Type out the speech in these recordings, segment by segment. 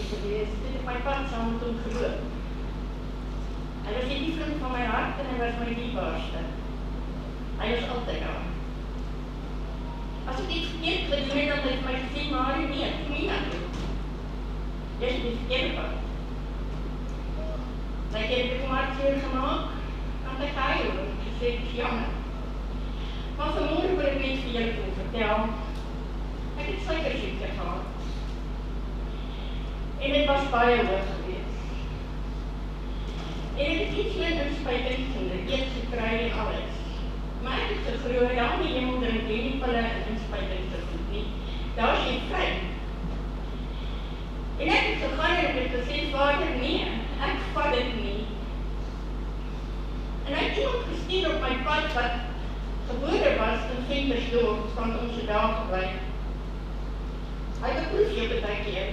liefde geweest. Dit op my pad saam met hom geloop. Hy was die vriend van my hart en hy was my dierbaarste. Hy was altyd daar. As ek iets verkeerd gedoen het, dan het hy my gesê, maar nee, kom nie aan toe. Jy is die verkeerde pad. Hy het ek om hartseer gemaak, want ek huil, en ek gesê, het is jammer. Maar vanmorgen wil ek net vir julle kon vertel, ek het suikerziekte gehad. En het was baie hoog geweest. En ek het iets meer inspuitingsende, eet gekry en alles. Maar ek het geglo, ja, nie hemel drink nie pille en inspuitingsende nie. Daar is jy vry. En ek het gegaan en ek het gesê, Vader, nee, ek vat dit nie. En hy het iemand gestuur op my pad wat gebore was in Ventersdorp, van onze daar gebleid. Hy het 'n proefie op 'n tydjie.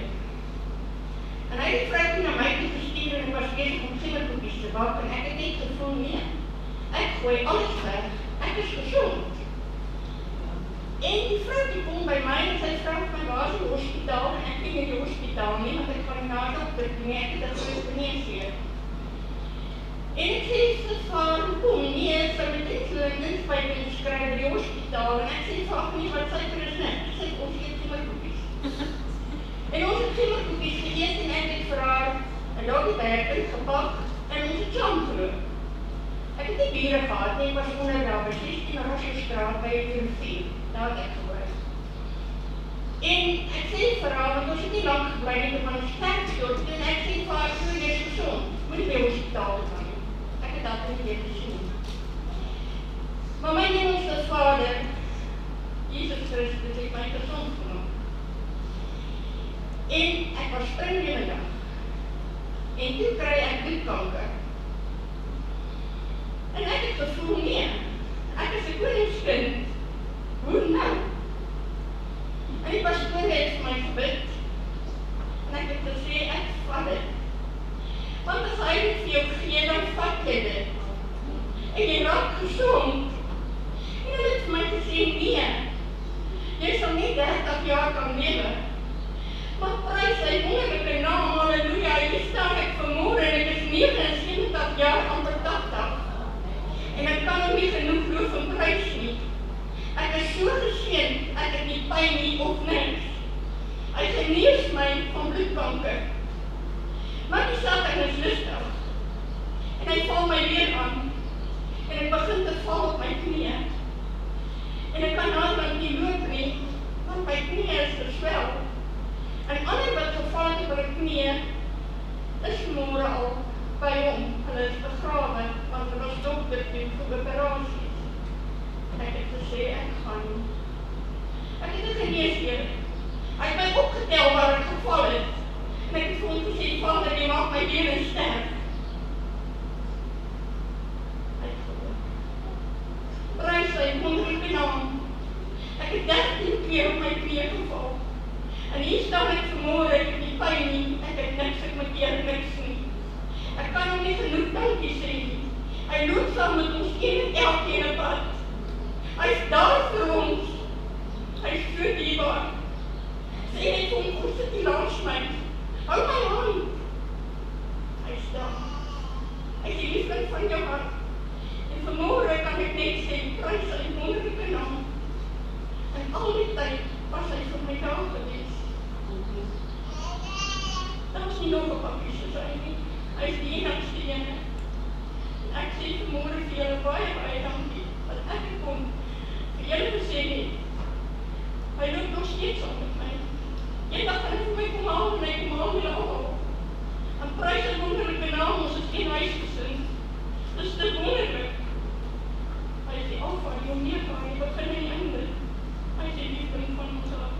En hy het vrouwtjie na my toe gestuur en ek was bezig om simmerkoekies te bak en ek het net gevoel, nee, ek gooi alles weg, ek is gezond. En die vrouwtjie kom by my en sy vrou my waar is die hospitaal en ek ging in die hospitaal nie, want ek van na dokter toe, ek het 'n groot geneesheer. En ek sê, vir hoekom nie, sy met inspuiting skryf by die hospitaal en ek sê, vraag nie wat suiker is net, ek sê, ons eet simmerkoekies. En ons het simmerkoekies geëet en ek het vir haar 'n doggyberg ingepak en ons het saam geloop. Ek het nie bure gehad nie, ek was onder daar by 16 Rasselstraat by die rivier, daar het ek gebly. En ek sê vir haar, want ons het nie lang gebly nie, ek van ons sterkstort en ek sê vir haar, so, jy is gezond, moet nie by hospitaal gaan nie. Ek het dat nie weer gesien. Maar my hemelse Vader, Jesus Christus, het my gezond gemaak. En ek was springlewendig. En toe kry ek bloedkanker. En ek het gevoel, nee, ek is 'n koningskind. Hoe nou? En die pastoor het vir my gebid. En ek het gesê, ek vat dit. Want as hy dit vir jou gee, dan vat jy dit. En jy raak gezond. En hy het vir my gesê, nee, jy sal nie 30 jaar kan lewe. Maar prys sy wonderlike naam, halleluja, hier staan ek vanmorgen en ek is 79 jaar amper 80. En ek kan hom nie genoeg loof en prys nie. Ek is so geseënd, ek het nie pyn nie of niks. Hy genees my van bloedkanker. Maar die Satan is lustig. En hy val my weer aan. En ek begin te val op my knieë. En ek kan naderhand nie loop nie, want my knieë is geswel. En ander wat geval het op hulle knieë, is vanmorgen al by hom. Hulle is begrawe, want hulle was dokter toe vir operasies. En ek het gesê, ek gaan nie. Ek het 'n geneesheer. Hy het my opgetel waar ek geval het. En ek het vir hom gesê, Vader, jy maak my bene sterk. Hy het gehoor. Prys sy wonderlike naam. Ek het 13 keer op my knieë geval. En hier staan ek vanmorgen, ek het nie pyn nie, ek het niks, ek moet keer niks nie. Ek kan hom nie genoeg dankie sê nie. Hy loop saam met ons en elkeen 'n pad. Hy is daar vir ons. Hy is so dierbaar. Sê net vir hom, kom sit nie langs my. Hou my hand. Hy is daar. Hy is die liefling van jou hart. En vanmorgen kan ek net sê, prys sy wonderlike naam. En al die tyd was hy vir my daar gewees. Daar is nie nog 'n pakkie soos hy nie. Hy is die enigste ene. Ek sê vanmorgen vir julle baie dankie, wat ek kon vir julle gesê het. Hy loop nog steeds saam met my. Eendag gaan hy vir my kom haal en hy kom haal julle almal. En prys sy wonderlike naam, ons is geen huisgesin. Dis te wonderlik. Hy is die Alfa, die Omega, die begin en die einde. Hy is die liefling van ons hart.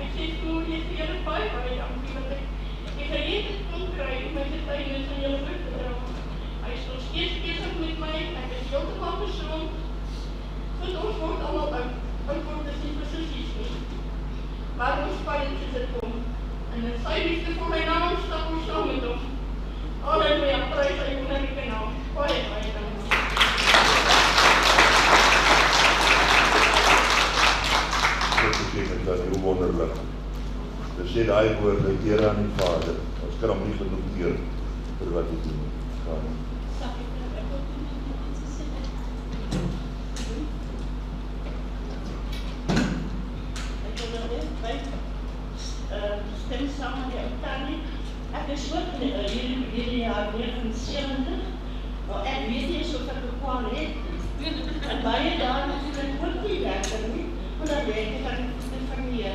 Ek sê vanmorgen vir julle baie dankie, wat ek die geleentheid kon kry om my getuienis aan julle uit te dra. Hy is nog steeds besig met my, ek is heeltemal gezond. Want ons word allemaal oud word is nie presies nie. sê daai woorde, eer aan die Vader. Ons kan hom nie genoeg eer vir wat hy doen. Stem saam met die Oktanie. Ek is ook hierdie jaar 79, maar ek weet nie of ek 'n kwal het. En baie daar natuurlijk ook nie werken nie, maar dan weet ek aan die familie.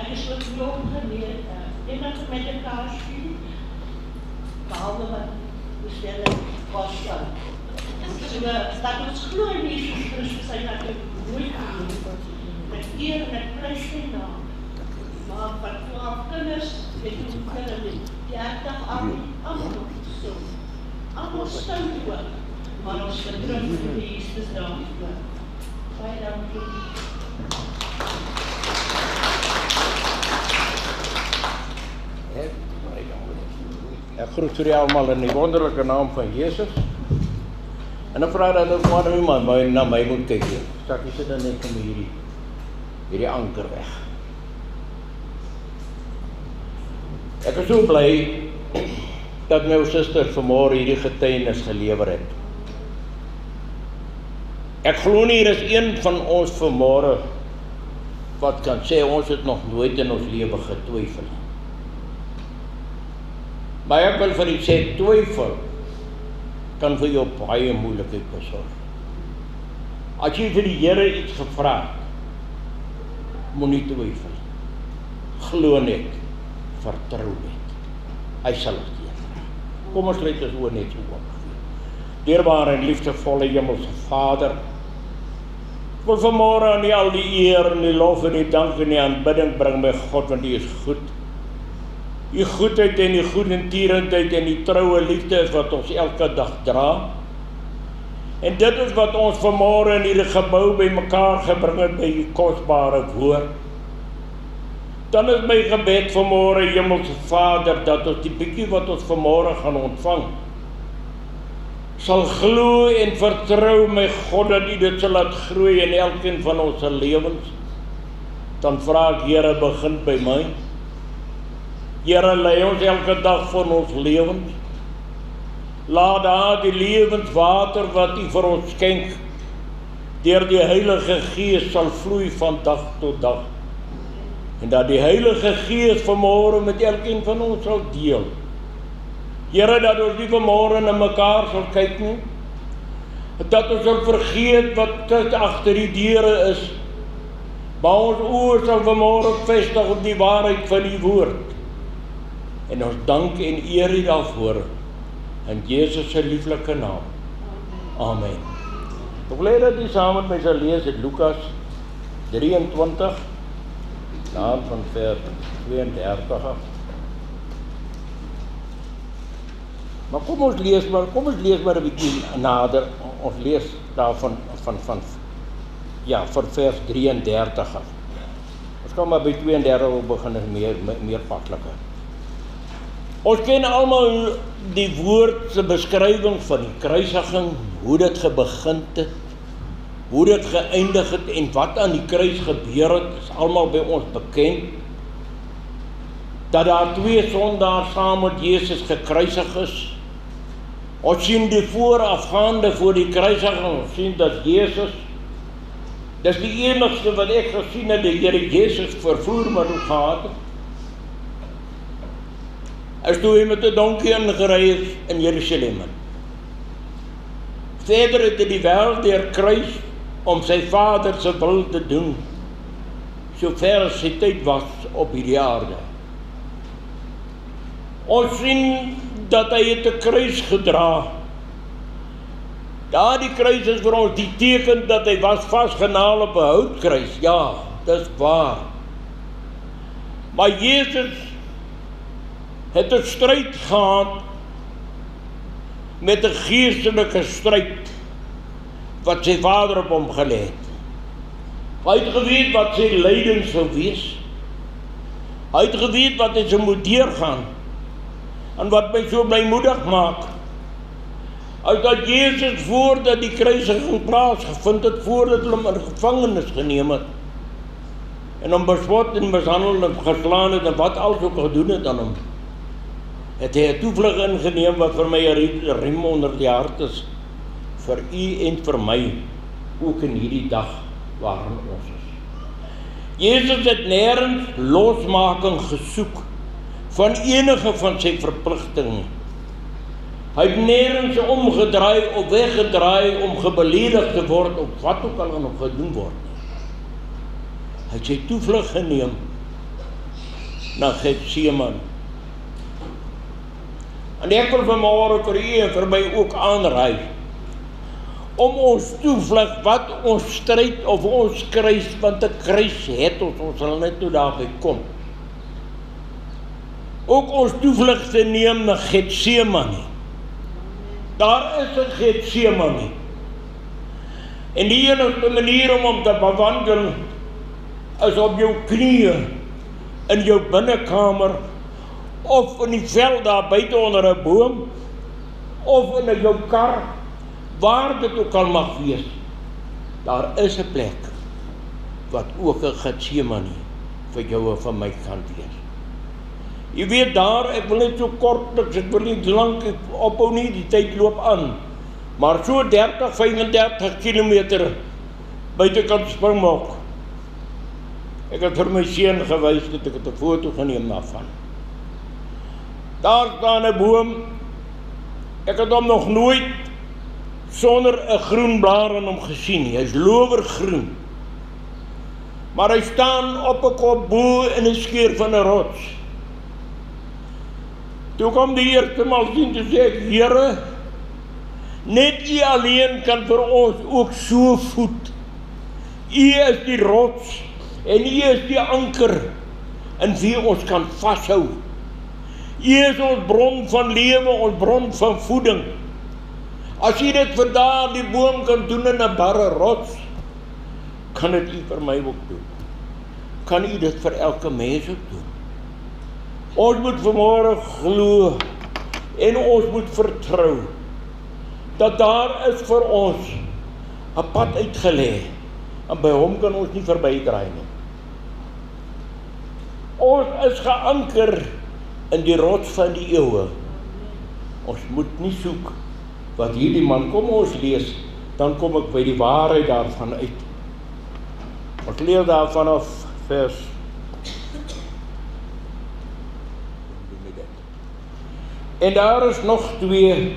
Ek is ook jong geleerd, enige met elkaar speel, behalve wat bestelling was dan. So, dat ons glo in Jesus Christus, hy dat ek nooit gedoen, met eer en met prys sy naam. Maar van 12 kinders, het ons kinders, 30 allemaal so. Allemaal stout ook, maar ons vertrouw vir die Jesus daarvoor. Baie dankie. Ek groet vir julle almal in die wonderlike naam van Jesus. En ek vra dat ook maar iemand na my moet kyk. Stakkie sit dan net om hierdie anker weg. Ek is so bly dat my suster vanmôre hierdie getuienis gelewer het. Ek glo nie hier is een van ons vanmôre wat kan sê ons het nog nooit in ons lewe getwyfel. Maar ek wil vir u sê, twyfel kan vir jou baie moeilikheid besorg. As jy vir die Here iets gevra het, moenie twyfel. Glo net, vertrou net. Hy sal dit doen. Kom ons sluit ons oë net so oop. Dierbare en liefdevolle Hemelse Vader, ek wil vanmôre aan U al die eer en die lof en die dank en die aanbidding bring, my God, want U is goed. Die goedheid en die goedertierenheid en die troue liefde is wat ons elke dag dra. En dit is wat ons vanmôre in hierdie gebou bymekaar gebring het by U kosbare woord. Dan is my gebed vanmôre, Hemelse Vader, dat ons die bietjie wat ons vanmôre gaan ontvang, sal glo en vertrou, my God, dat U dit sal laat groei in elkeen van ons lewens. Dan vra ek, Here, begin by my. Here, lei ons elke dag van ons lewens. Laat daar die lewenswater wat U vir ons skenk, deur die Heilige Gees sal vloei van dag tot dag. En dat die Heilige Gees vanmôre met elkeen van ons sal deel. Here, dat ons nie vanmôre na mekaar sal kyk nie, dat ons sal vergeet wat agter die deure is, maar ons oë sal vanmôre vestig op die waarheid van die woord. En ons dank en eer U daarvoor, in Jesus se lieflike naam. Amen. Ek wil hê dat jy saam met my sal lees uit Lukas 23, daar van vers 32 af. Maar kom ons lees maar 'n bietjie nader. Ons lees daarvan van van vers 33 af. Ons kan maar by 32 begin, is meer pakliker. Ons ken almal die woord se beskrywing van die kruisiging, hoe dit begin het, hoe dit geëindig het en wat aan die kruis gebeur het, is almal by ons bekend. Dat daar twee sondaars saam met Jesus gekruisig is. Ons sien die voorafgaande voor die kruisiging, ons sien dat Jesus, dis die enigste wat ek gesien het, die Here Jesus vervoer met hom gehad het. As toe hy met 'n donkie ingery is in Jerusalem. Verder het hy die wêreld deurkruis om sy Vader se wil te doen, sover as sy tyd was op hierdie aarde. Ons sien dat hy het 'n kruis gedra. Daardie kruis is vir ons die teken dat hy was vasgenaal op 'n houtkruis. Ja, dis waar. Maar Jesus het 'n stryd gehad met 'n geestelike stryd wat sy Vader op hom gelê het. Hy het geweet wat sy lyding sou wees. Hy het geweet wat hy sou moet deurgaan. En wat my so blymoedig maak, is dat Jesus voordat die kruisiging plaasgevind het, voordat hulle hom in gevangenis geneem het, en hom bespot en mishandel en geslaan het en wat alles ook gedoen het aan hom, het hy 'n toevlug ingeneem wat vir my 'n riem onder die hart is, vir u en vir my, ook in hierdie dag waarin ons is. Jezus het nêrens losmaking gesoek van enige van sy verpligtinge. Hy het nêrens omgedraai of weggedraai om gebeledig te word of wat ook al aan hom gedoen word. Hy het sy toevlug geneem na Getsemane. En ek wil vanmôre vir u en vir my ook aanraai om ons toevlug wat ons stryd of ons kruis, want 'n kruis het ons sal net toe daarby kom. Ook ons toevlug te neem na Getsemane. Daar is 'n Getsemane. En die enigste manier om hom te bewandel is op jou knieë in jou binnekamer of in die veld daar buite onder 'n boom of in jou kar, waar dit ook al mag wees. Daar is 'n plek wat ook 'n Getsemane vir jou en vir my kan wees. Jy weet daar, ek wil net so kort, ek wil nie lank ophou nie, die tyd loop aan, maar so 30, 35 kilometer buitekant Springbok. Ek het vir my seun gewys dat ek het 'n foto geneem daarvan. Daar staan 'n boom, ek het hom nog nooit sonder 'n groen blaar aan hom gesien nie. Hy is lowergroen. Maar hy staan op 'n kop bo in 'n skeur van 'n rots. Toe kom die eerste maal sien te sê, Here, net U alleen kan vir ons ook so voed. U is die rots en U is die anker in wie ons kan vashou. U is ons bron van lewe, ons bron van voeding. As U dit vir daardie boom kan doen in 'n barre rots, kan dit U vir my ook doen. Kan U dit vir elke mens ook doen. Ons moet vanmôre glo en ons moet vertrou dat daar is vir ons 'n pad uitgelê en by hom kan ons nie verbydraai nie. Ons is geanker in die rots van die eeue. Ons moet nie soek wat hierdie man, kom ons lees, dan kom ek by die waarheid daarvan uit. Ons lees daar vanaf vers 'n En daar is nog 2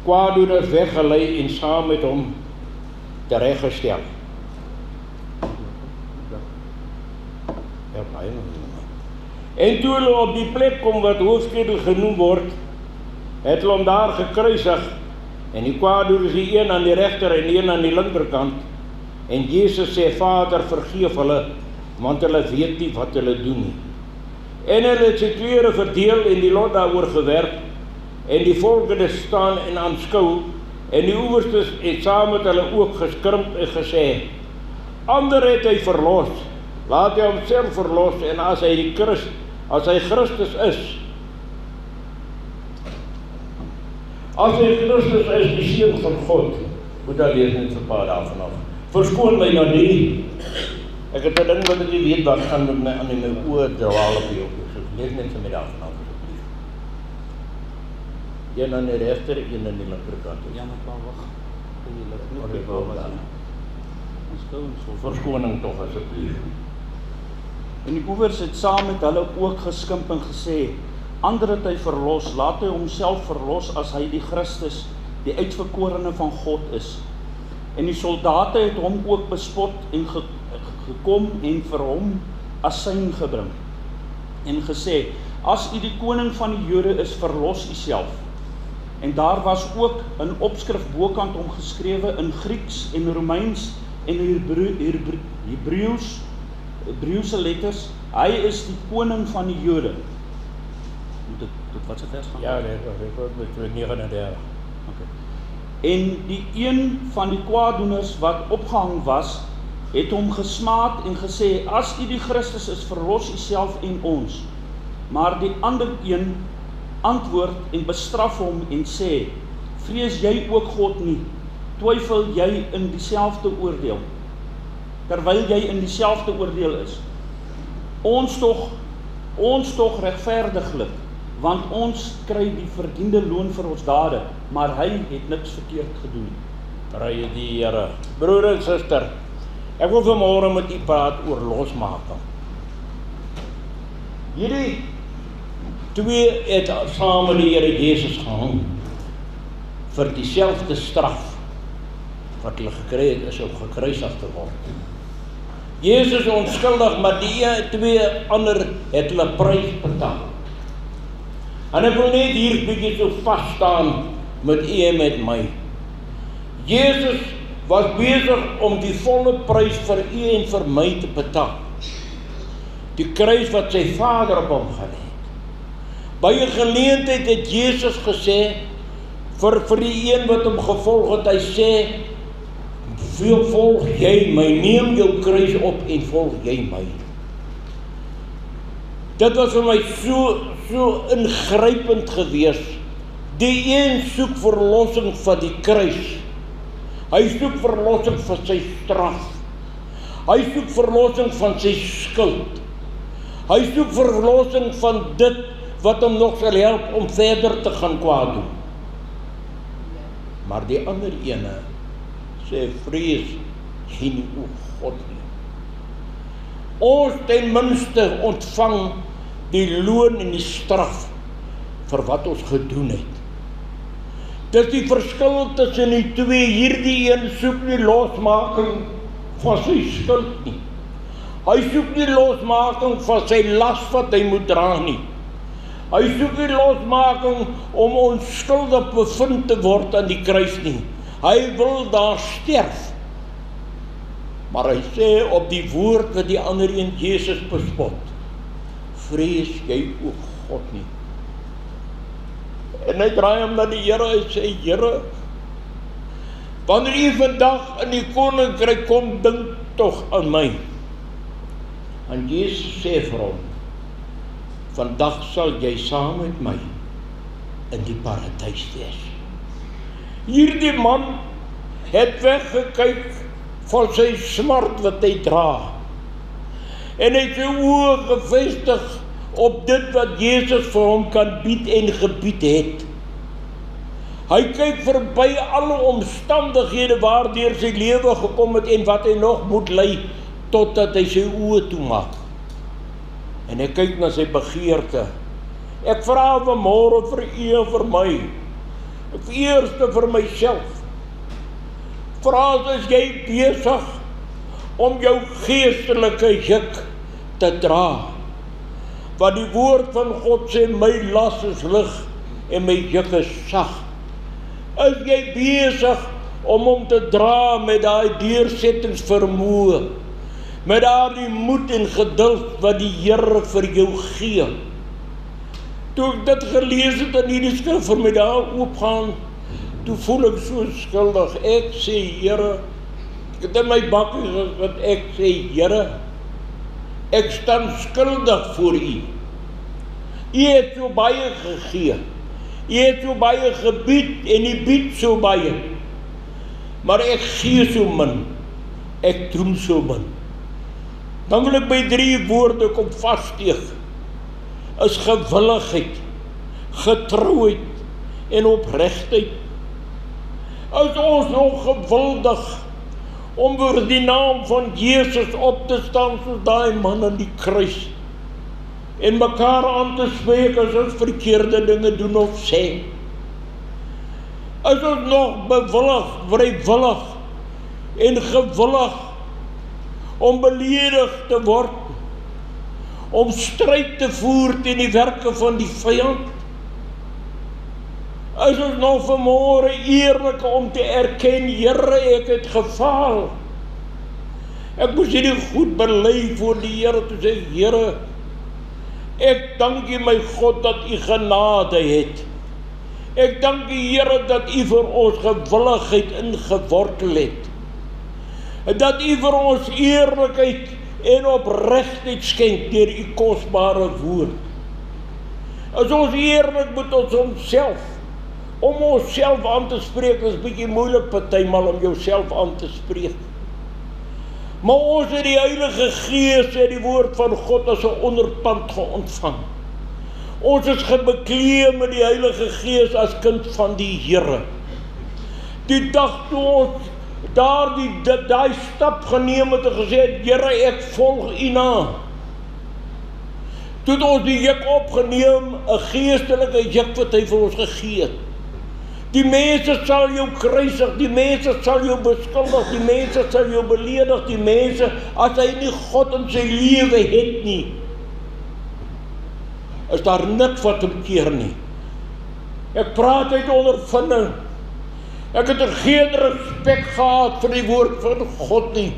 kwaadoeners weggelei en saam met hom tereggestel. En toe hulle op die plek kom wat hoofskedel genoem word, het hulle hom daar gekruisig, en die kwaadoeners die een aan die regter en die een aan die linkerkant. En Jesus sê, Vader, vergeef hulle, want hulle weet nie wat hulle doen nie. En hulle het sy klere verdeel en die lot daaroor gewerp, en die volke het staan en aanskou, en die owerstes het saam met hulle ook geskrimp en gesê, ander het hy verlos, laat hy homself verlos, en as hy Christus is, die seun van God, moet daar lees net 'n paar daarvan af. Verskoon my nou nie. Ek het 'n ding wat ek nie weet wat gaan met my aan in my oor draal op jou. So lees net vir my daarvan af asseblief. Een aan die regter, een aan die linkerkant. Ja, maar pa, wag. Kan jy net nie waar was nie. Verskoning tog asseblief. En die oewers het saam met hulle ook geskimp en gesê, ander het hy verlos, laat hy homself verlos as hy die Christus, die uitverkorene van God is. En die soldate het hom ook bespot en gekom en vir hom asyn gebring. En gesê, as u die koning van die Jode is, verlos u self. En daar was ook 'n opskrif bokant hom geskrewe in Grieks en Romeins en Hebreëse letters, hy is die koning van die Jode. Tot wat se vers gaan? Ja, dit met 39. Okay. En die een van die kwaadoeners wat opgehang was, het hom gesmaad en gesê, as u die Christus is, verlos u self en ons. Maar die ander een antwoord en bestraf hom en sê, vrees jy ook God nie, twyfel jy in dieselfde oordeel. terwyl jy in dieselfde oordeel is. Ons tog regverdiglik, want ons kry die verdiende loon vir ons dade, maar hy het niks verkeerd gedoen. Prys die Here. Broer en suster, ek wil vanmôre met u praat oor losmaking. Hierdie twee het saam met die Here Jesus gehang vir dieselfde straf wat hulle gekry het, is om gekruisig te word. Jesus onskuldig, maar die twee ander het hulle prys betaal. En ek wil net hier bietjie so vas staan met u en met my. Jesus was besig om die volle prys vir u en vir my te betaal. Die kruis wat sy Vader op hom gelê het. By 'n geleentheid het Jesus gesê vir die een wat hom gevolg het, hy sê, volg jy my, neem jou kruis op en volg jy my. Dit was vir my so ingrypend gewees. Die een soek verlossing van die kruis. Hy soek verlossing van sy straf. Hy soek verlossing van sy skuld. Hy soek verlossing van dit wat hom nog sal help om verder te gaan kwaad doen. Maar die ander ene sê, vrees jy nie o God nie. Ons ten minste ontvang die loon en die straf vir wat ons gedoen het. Dis die verskil tussen die twee. Hierdie een soek nie losmaking van sy skuld nie. Hy soek nie losmaking van sy las wat hy moet dra nie. Hy soek nie losmaking om onskuldig bevind te word aan die kruis nie. Hy wil daar sterf. Maar hy sê op die woord wat die ander een Jesus bespot, vrees jy o God nie. En hy draai hom na die Here en sê, Here, wanneer u vandag in die koninkryk kom, dink tog aan my. En Jesus sê vir hom, vandag sal jy saam met my in die paradys wees. Hierdie man het weggekyk van sy smart wat hy dra. En hy het sy oë gefestig op dit wat Jesus vir hom kan bied en gebied het. Hy kyk verby alle omstandighede waardeur sy lewe gekom het en wat hy nog moet ly, totdat hy sy oë toemaak. En hy kyk na sy begeerte. Ek vra vanmôre vir u en vir my, eerste vir myself. Vra as jy besig om jou geestelike juk te dra. Want die woord van God sê, my las is lig en my juk is sag. Is jy besig om hom te dra met daai deursettingsvermoë, met daardie moed en geduld wat die Here vir jou gee? Toe ek dit gelees het in hierdie skrif vir my daar oopgaan, toe voel ek so skuldig. Ek sê, Here, ek het in my bakkie wat ek sê, Here, ek staan skuldig voor u. U het so baie gegee. U het so baie gebied en u bied so baie. Maar ek gee so min. Ek doen so min. Dan wil ek by 3 woorde kom vassteeg. Is gewilligheid, getrouheid en opregtheid. Is ons nog gewildig om vir die naam van Jesus op te staan soos daai man aan die kruis en mekaar aan te spreek as ons verkeerde dinge doen of sê? Is ons nog bewillig, vrywillig en gewillig om beledig te word, om stryd te voer teen die werke van die vyand? Is ons nog vanmôre eerlik om te erken, Here, ek het gefaal. Ek moes hierdie goed bely voor die Here, toe sê, Here, ek dank u my God dat u genade het. Ek dank u Here dat u vir ons gewilligheid ingewortel het. Dat u vir ons eerlikheid en opregtheid skenk deur u kosbare woord. As ons eerlik met ons onsself, om onsself aan te spreek, is bietjie moeilik partymal om jouself aan te spreek. Maar ons het die Heilige Gees en die woord van God as 'n onderpand geontvang. Ons is gebekleed met die Heilige Gees as kind van die Here. Die dag toe ons daai stap geneem het en gesê het, Here, ek volg U na. Toe het ons die juk opgeneem, 'n geestelike juk wat hy vir ons gegee het. Die mense sal jou kruisig, die mense sal jou beskuldig, die mense sal jou beledig, die mense, as hy nie God in sy lewe het nie, is daar niks wat hom keer nie. Ek praat uit ondervinding. Ek het geen respek gehad vir die woord van God nie.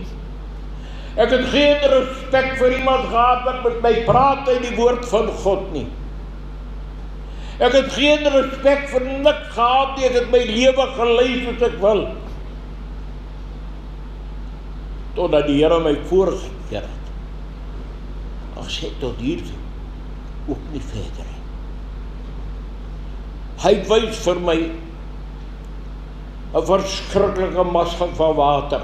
Ek het geen respek vir iemand gehad wat met my praat uit die woord van God nie. Ek het geen respek vir niks gehad nie, ek het my lewe gelei soos ek wil. Totdat die Here my voorgekeer het. Ag, sê tot hier, ook nie verder nie. Hy wys vir my 'n verskriklike masgang van water.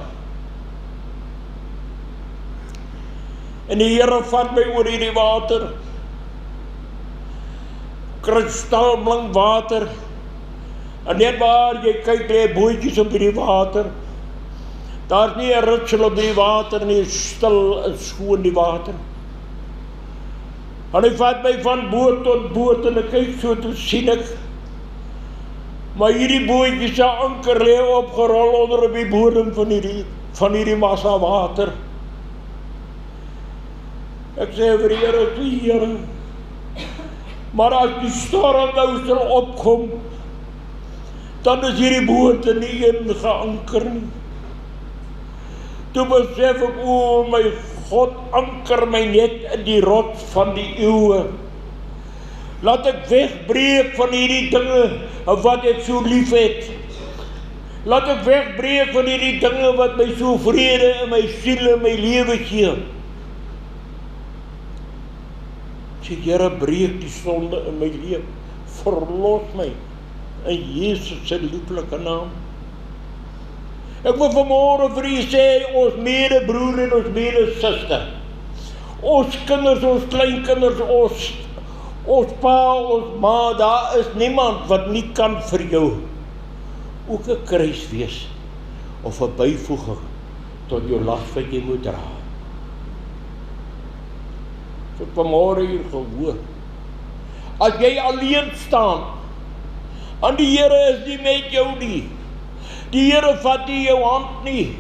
En die Here vat my oor hierdie water. Kristalblink water. En net waar jy kyk, lê bootjies op hierdie water. Daar's nie 'n ritsel op die water nie, stil en skoon die water. En hy vat my van boot tot boot en ek kyk so, toe sien ek, maar hierdie bootjies se anker lê opgerol onder op die bodem van hierdie massa water. Ek sê vir die Here, maar as die storm nou sal opkom, dan is hierdie bote nie een geanker nie. Toe besef ek, o my God, anker my net in die rots van die eeuwe. Laat ek wegbreek van hierdie dinge wat ek so lief het. Laat ek wegbreek van hierdie dinge wat my so vrede in my siel en my lewe gee. Sê, Here, breek die sonde in my lewe. Verlos my in Jesus se lieflike naam. Ek wil vanmôre vir u sê, ons medebroer en ons medesuster, ons kinders, ons kleinkinders, ons pa, ons ma, daar is niemand wat nie kan vir jou ook 'n kruis wees of 'n byvoeging tot jou las wat jy moet dra. Ek het vanmôre hier gehoor, as jy alleen staan, en die Here is nie met jou nie, die Here vat nie jou hand nie.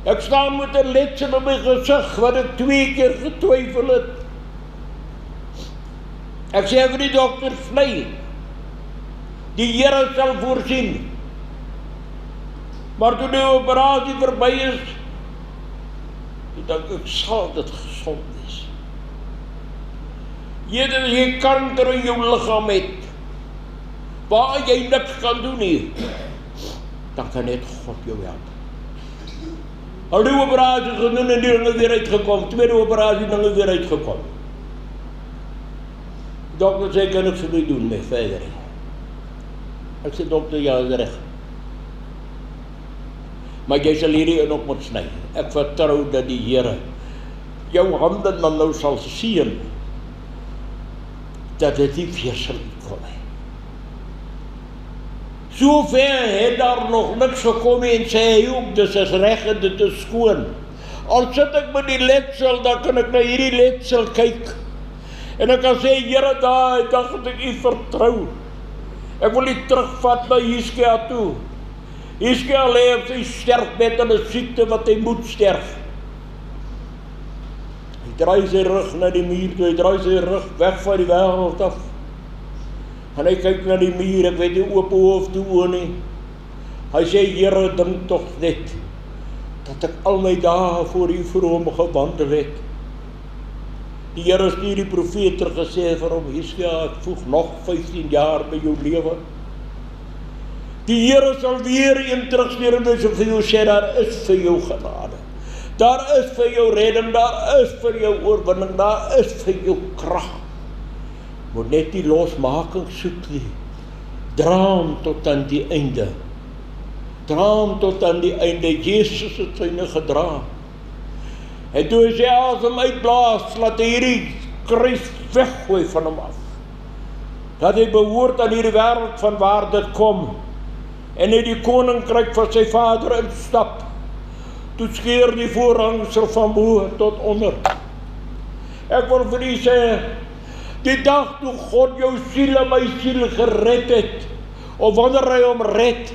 Ek staan met 'n letsel op my gesig wat ek 2 keer getwyfel het. Ek sê vir die dokter, vlei, die Here sal voorsien. Maar toe die operasie verby is, dink ek, sal dit gesond wees. Jy kanker in jou liggaam het, waar jy niks kan doen nie, dan kan net God jou help. Al die operasie gedoen en die dinge weer uitgekom, tweede operasie dinge weer uitgekom. Die dokter sê, kan ek vir my doen, my verder. Ek sê, dokter, ja, is reg. Maar jy sal hierdie in op moet sny. Ek vertrou dat die Here jou hande dan nou sal seën, dat dit nie weer sal uitkom nie. So ver het daar nog niks gekom en sê hy ook, dis is reg en dit is skoon. Al sit ek met die letsel, dan kan ek na hierdie letsel kyk. En ek kan sê, Here, daai dag het ek u vertrou. Ek wil nie terugvat na Hiskia toe. Hiskia lê op sy sterfbed in 'n siekte wat hy moet sterf. Hy draai sy rug na die muur toe, hy draai sy rug weg van die wêreld af. En hy kyk na die muur, ek weet nie oop hoof toe oor nie. Hy sê, Here, dink tog net, dat ek al my dae voor u vir hom gewandel het. Die Here stuur die profeet gesê vir hom, Hiskia, ek voeg nog 15 jaar by jou lewe. Die Here sal weer een terugstuur en hy sal vir jou sê, daar is vir jou genade. Daar is vir jou redding, daar is vir jou oorwinning, daar is vir jou krag. Moet net die losmaking soek nie. Dra hom tot aan die einde. dra hom tot aan die einde. Jesus het syne gedra. En toe hy sy asem uitblaas, laat hy hierdie kruis weggooi van hom af. Dat hy behoort aan hierdie wêreld van waar dit kom. En hy die koninkryk van sy Vader instap. Toe skeur die voorhangsel van bo tot onder. Ek wil vir u sê, die dag toe God jou siel en my siel gered het, of wanneer hy hom red,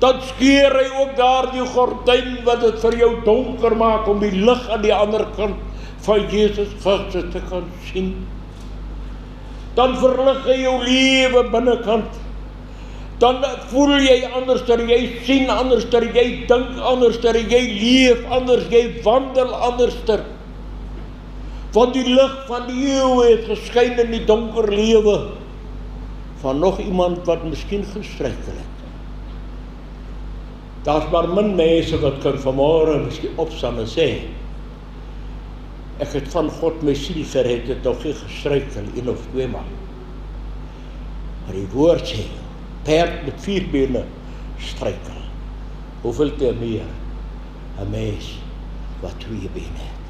dan skeur hy ook daar die gordyn wat dit vir jou donker maak om die lig aan die ander kant van Jesus Christus te kan sien. Dan verlig hy jou lewe binnekant. Dan voel jy anders, jy sien anders, jy dink anders, jy leef anders, jy wandel anders. Want die lig van die eeuw het geskyn in die donker lewe van nog iemand wat miskien gestruikel het. Daar's maar min mense wat kan vanmôre miskien opstaan en sê, ek het van God my siel gered, het nog geen gestruikel, 1 of 2 maal. Maar die woord sê, perd met 4 bene struikel. Hoeveel te meer 'n mens wat 2 bene het.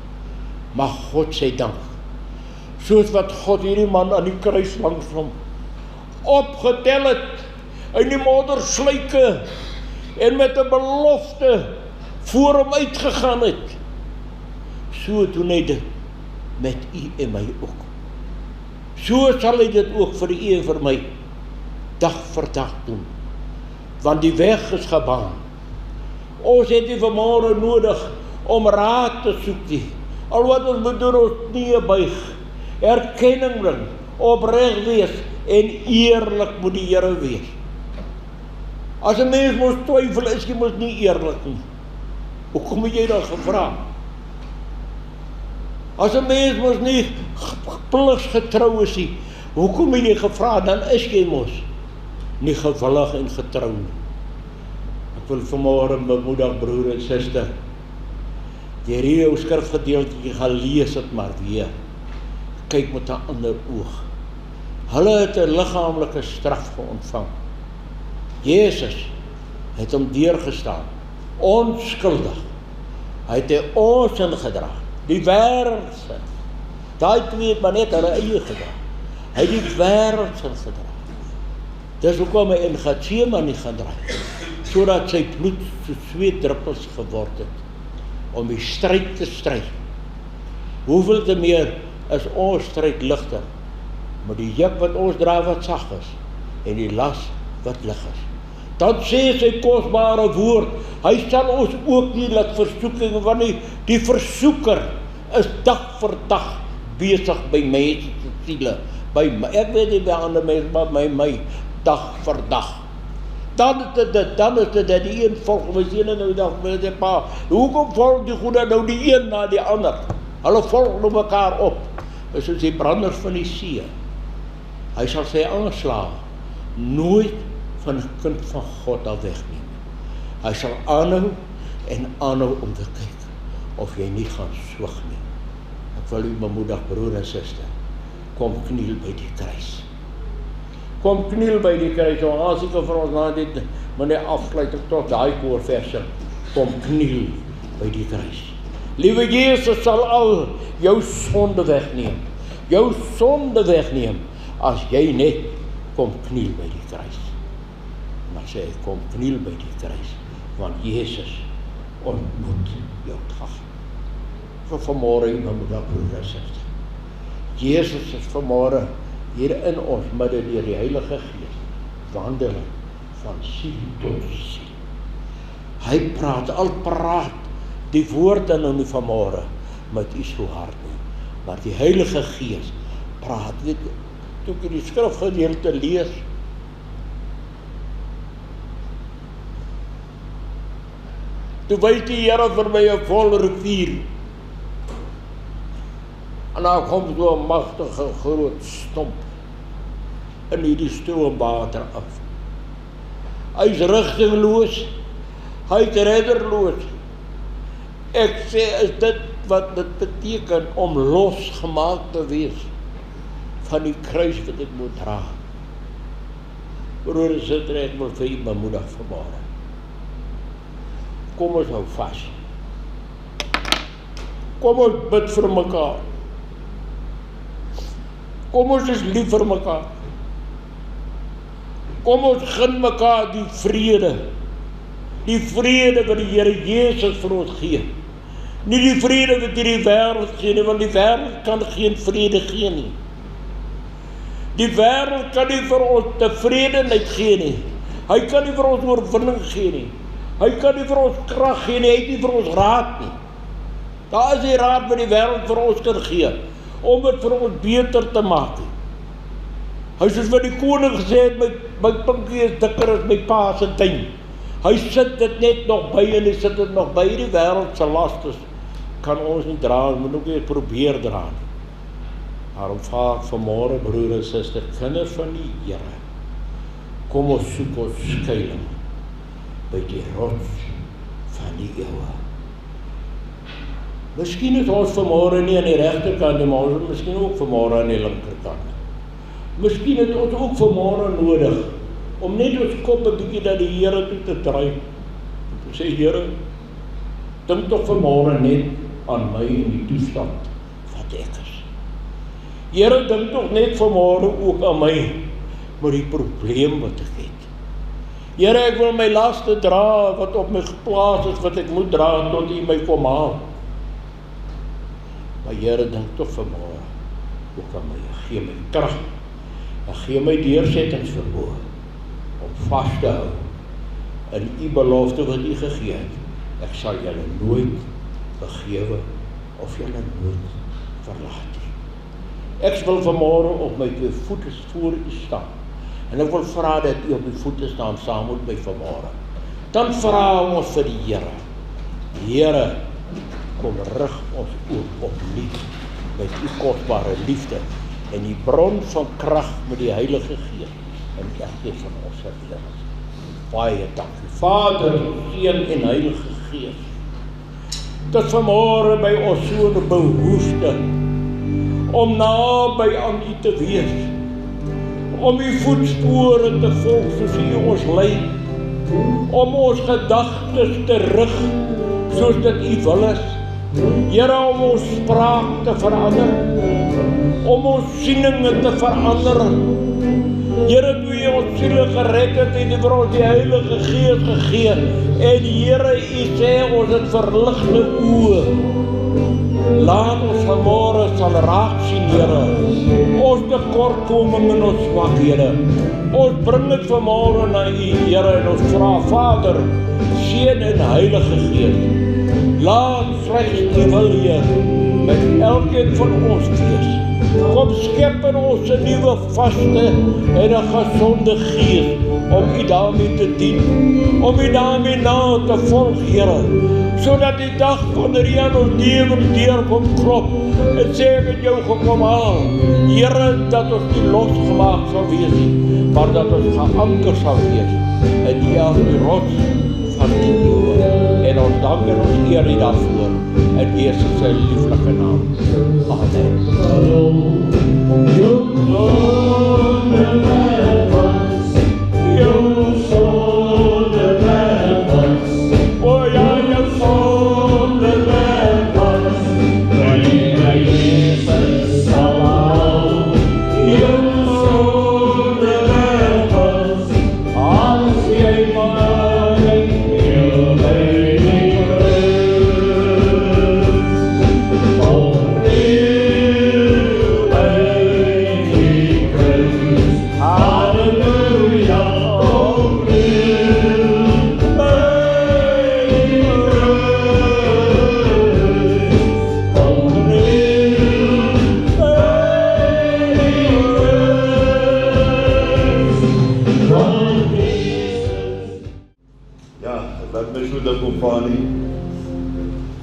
Mag God sy dank, soos wat God hierdie man aan die kruis langs hom opgetel het, in die moddersluike, en met 'n belofte voor hom uitgegaan het, so doen hy dit met u en my ook. So sal hy dit ook vir u en vir my dag vir dag doen, want die weg is gebaan. Ons het nie vanmôre nodig om raad te soek nie. Al wat ons moet doen, ons knieë buig, erkenning bring, opreg wees en eerlik moet die Here wees. As 'n mens mos twyfel, is jy mos nie eerlik nie. Hoekom het jy dan gevra? As 'n mens mos nie pligsgetrou is nie, hoekom het jy gevra? Dan is jy mos nie gewillig en getrou nie. Ek wil vanmôre bemoedig broer en suster, die hierdie skrifgedeeltjie gaan lees het maar weer. Kyk met 'n ander oog. Hulle het 'n liggaamlike straf ontvang. Jesus het hom deurgestaan, onskuldig. Hy het ons sin gedra, die wêreld se. Daai 2 het maar net hulle eie gedra. Hy het die wêreld sin gedra. Dis hoekom hy in Getsemane gedra, sodat sy bloed so sweetdruppels geword het, om die stryd te stry. Hoeveel te meer is ons stryd ligter, met die juk wat ons dra wat sag is, en die las wat lig is. Dan sê sy kosbare woord, hy sal ons ook nie laat versoeking, want die versoeker is dag vir dag besig by mense se siele, by my, ek weet nie by ander mense, maar by my, dag vir dag. Dan is dit, die een volg, my sien nou dag, my sê, pa, hoekom volg die goede nou die een na die ander? Hulle volg nou mekaar op, is soos die branders van die see. Hy sal sy aanslae nooit van 'n kind van God al wegneem. Hy sal aanhou en aanhou om te kyk of jy nie gaan swig nie. Ek wil u bemoedig, broer en suster, kom kniel by die kruis. Kom kniel by die kruis, want as ek vir ons na dit, meneer afsluit ek tot daai koorverse, kom kniel by die kruis. Liewe Jesus sal al jou sonde wegneem, as jy net kom kniel by die kruis. Maar sê hy, kom kniel by die kruis, want Jesus ontmoet jou dag. Vir vanmôre, my moeder, broer en suster. Jesus is vanmôre hier in ons midde deur die Heilige Gees, wandel van siel tot siel. Hy praat die woorde nou nie vanmôre met u so hard nie, maar die Heilige Gees praat. Toe ek die skrifgedeelte lees, toe wys die Here vir my 'n vol rivier. En daar kom so 'n magtige groot stomp in hierdie stroomwater af. Hy's rigtingloos, hy's redderloos. Ek sê, is dit wat dit beteken om losgemaak te wees van die kruis wat ek moet dra? Broer en suster, ek wil vir u bemoedig vanmôre. kom ons hou vas. Kom ons bid vir mekaar. Kom ons is lief vir mekaar. Kom ons gun mekaar die vrede. Die vrede wat die Here Jesus vir ons gee. Nie die vrede wat hierdie wêreld gee nie, want die wêreld kan geen vrede gee nie. Die wêreld kan nie vir ons tevredenheid gee nie. Hy kan nie vir ons oorwinning gee nie. Hy kan nie vir ons krag gee nie, hy het nie vir ons raad nie. Daar is die raad wat die wêreld vir ons kan gee, om dit vir ons beter te maak. Hy soos wat die koning gesê het, my pinkie is dikker as my pa se tuin. Hy sit dit net nog by en hy sit dit nog by die wêreld se lastes. Kan ons nie dra, ons moet ook weer probeer dra nie. Daarom vra ek vanmôre, broer en suster, kinders van die Here, kom ons soek ons skuiling by die rots van die eeuwe. Miskien is ons vanmôre nie aan die regterkant nie, maar ons miskien ook vanmôre aan die linkerkant. Miskien het ons ook vanmôre nodig om net ons kop 'n bietjie na die Here toe te draai. Om te sê, Here, dink tog vanmôre net aan my en die toestand wat ek is. Here, dink tog net vanmôre ook aan my, maar die probleem wat ek het. Here, ek wil my laste dra wat op my geplaas is, wat ek moet dra tot U my kom haal. Maar Here, dink tog vanmôre ook aan my. Gee my krag en gee my deursettingsvermoë om vas te hou in U belofte wat U gegee het. Ek sal julle nooit vergewe of julle nooit verlaat nie. Ek wil vanmôre op my twee voete voor U staan. En ek wil vra dat U op die voete staan saam met my vanmôre. Dan vra ons vir die Here. Here, kom rig ons oop opnuut met U kosbare liefde en die bron van krag met die Heilige Gees in elkeen van ons se lewens. Baie dankie. Vader, Seun en Heilige Gees. Dit vanmôre by ons so 'n behoefte om naby aan U te wees, om U voetspore te volg soos U ons lei, om ons gedagtes te rig soos dit U wil is. Here, om ons spraak te verander, om ons sieninge te verander. Here, toe U ons siele gered het, het U vir ons die Heilige Gees gegee. En Here, U sê ons het verligte oë. Laat ons vanmôre sal raak sien, Here, ons tekortkoming en ons swakhede. Ons bring dit vanmôre na U, Here, en ons vra, Vader, Seun en Heilige Gees, laat slegs U wil, Heer, met elkeen van ons wees. Kom skep in ons 'n nuwe vaste en 'n gesonde gees om U daarmee te dien, om U daarmee na te volg, Here, sodat die dag wanneer U aan ons lewens deurkom klop en sê ek het jou gekom haal, Here, dat ons nie losgemaak sal wees nie, maar dat ons geanker sal wees in U as die rots van die eeuwe. En ons dank en ons eer U daarvoor in Jesus se lieflike naam. Amen.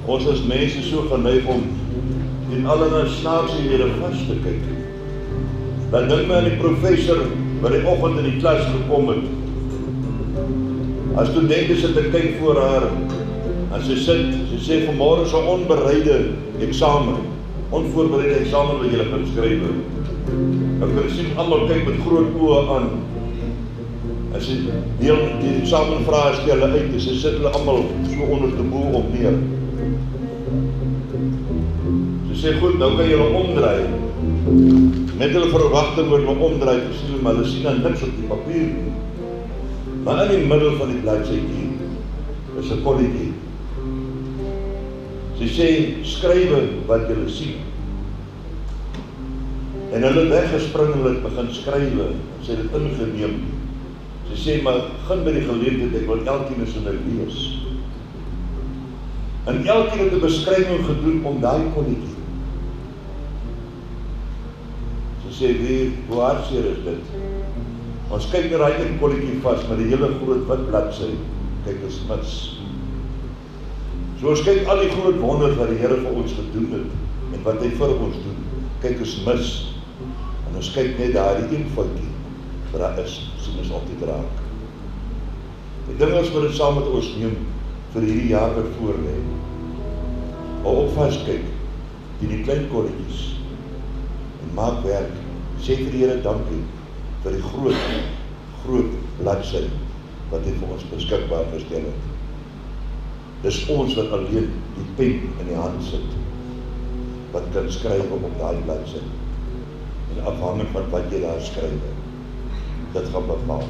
Ons as mense so geneig om in allerlei snaaksehede vas te kyk. Dan dink my aan die professor wat die oggend in die klas gekom het. As studente sit te kyk voor haar, en sy sê vanmôre is 'n onbereide eksamen, onvoorbereide eksamen wat jy gaan skryf. En jy sien almal kyk met groot oë aan. As jy die examenvrae stel hulle uit, sy sit hulle almal so onder te boel op neer. Sy sê, goed, nou kan julle omdraai. Met hulle verwagting word hulle omdraai te sien, maar hulle sien dan niks op die papier nie. Maar in die middel van die bladsytjie is 'n kolletjie. Sy sê, skrywe wat julle sien. En hulle het weggespring en hulle het begin skrywe, en sy het dit ingeneem. Sy sê, maar begin by die geleentheid, ek wil elkeen is in my lees. En elkeen het 'n beskrywing gedoen om daai kolletjie. Sy sê, hoe hartseer is dit? Ons kyk na daai een kolletjie vas, met die hele groot wit bladsy. Kyk, is mis. So ons kyk al die groot wonders wat die Here vir ons gedoen het, en wat hy vir ons doen. Kyk, is mis. En ons kyk net daar die een foutjie, wat daar is, sien ons altyd raak. Ek dink ons moet dit saam met ons neem, vir hierdie jaar wat voor lê. Hou op vaskyk, die klein kolletjies, en maak werk. Sê vir die Here dankie, vir die groot bladsy, wat hy vir ons beskikbaar gestel het. Dis ons wat alleen die pen in die hand sit, wat kan skryf op daai bladsy. En afhangend van wat jy daar skryf, dit gaan bepaal.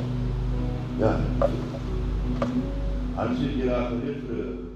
Ja. Hans het jy daar geleer vir